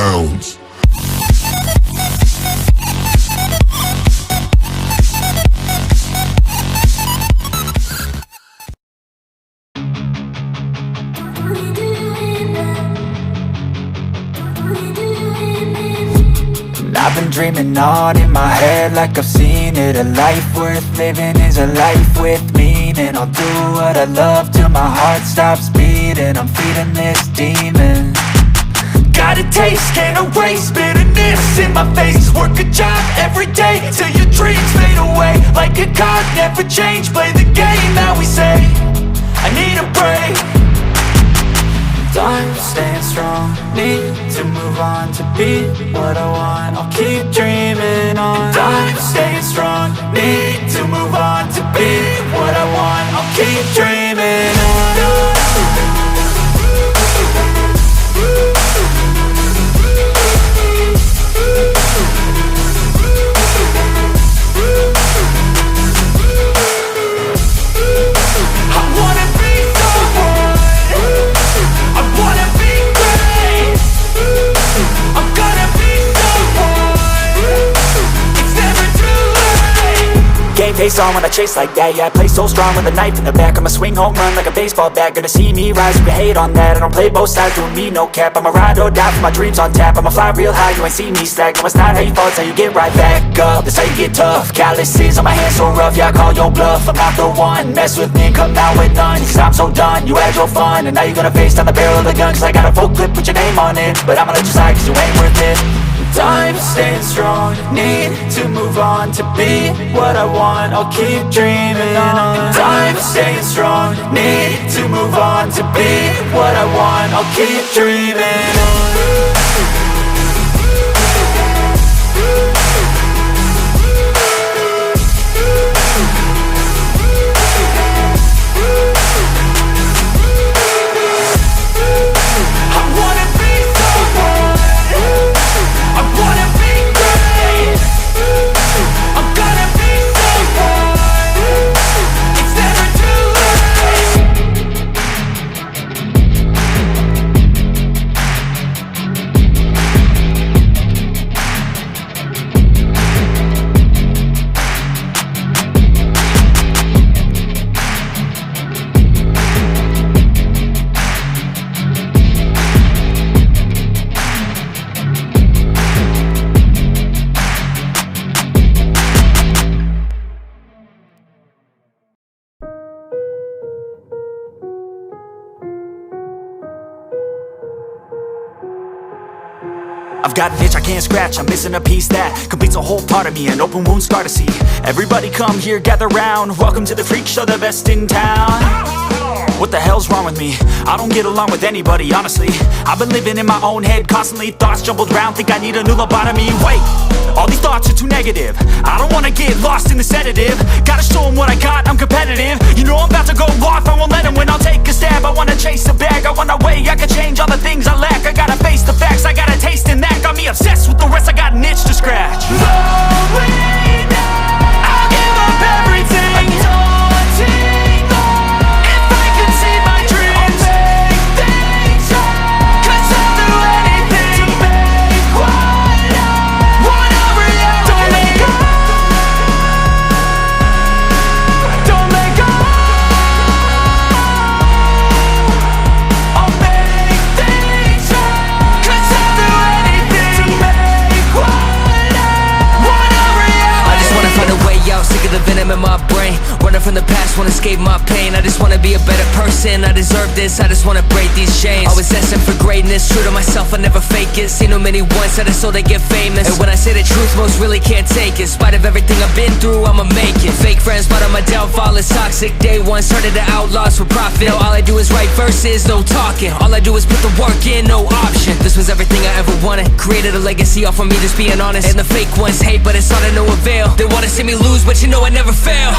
bounds. I've been dreaming on in my head like I've seen it. A life worth living is a life with meaning. I'll do what I love till my heart stops beating. I'm feeding this demon. Got a taste, can't erase bitterness in my face. Work a job every day till your dreams fade away. Like a card, never change, play the game that we say. I need a break. I'm staying strong, need to move on to be what I want. I'll keep dreaming on. I'm staying strong, need to move on to be what I want. I'll keep dreaming on. Face on when I chase like that, yeah, I play so strong with a knife in the back. I'ma swing home run like a baseball bat. Gonna see me rise, you can hate on that. I don't play both sides, doing me no cap. I'ma ride or die for my dreams on tap. I'ma fly real high, you ain't see me slack. No, it's not how you fall, it's how you get right back up. That's how you get tough. Calluses on my hands so rough, yeah, I call your bluff. I'm not the one, mess with me and come out with none. Cause I'm so done, you had your fun. And now you're gonna face down the barrel of the gun. Cause I got a full clip with your name on it. But I'ma let you slide cause you ain't worth it. I'm staying strong, need to move on to be what I want. I'll keep dreaming on. I'm staying strong, need to move on to be what I want. I'll keep dreaming on. I've got an itch I can't scratch, I'm missing a piece that completes a whole part of me, an open wound scar to see. Everybody come here, gather round, welcome to the freak show, the best in town. What the hell's wrong with me? I don't get along with anybody, honestly. I've been living in my own head constantly, thoughts jumbled round, think I need a new lobotomy. Wait, all these thoughts are too negative. I don't wanna get lost in the sedative. Gotta show them what I got, I'm competitive. You know I'm about to go off, I won't let them win, I'll take a stab. I wanna chase a bag, I wanna weigh, I can change all the things I lack. I gotta face the facts, I got a taste in that. Got me obsessed with the rest, I got an itch to scratch. Lonely now, I'll give up everything. Daunting though, if I could see my dreams, I'll make things right. 'Cause I'll do anything to make what I want a reality. Don't let go, don't let go. I'll make things right. 'Cause I'll do anything to make what I want a reality. I just wanna find a way out, sick of the venom in my brain. Running from the past, wanna escape my pain. I just wanna be a better person, I deserve this. I just wanna break these chains. Always asking for greatness, true to myself, I never fake it. Seen too many once that I so they get famous. And when I say the truth, most really can't take it. In spite of everything I've been through, I'ma make it. Fake friends, but on my downfall is toxic. Day one, started to outlaws for profit. Now all I do is write verses, no talking. All I do is put the work in, no option. This was everything I ever wanted. Created a legacy off of me, just being honest. And the fake ones hate, but it's all to no avail. They wanna see me lose, but you know I never fail.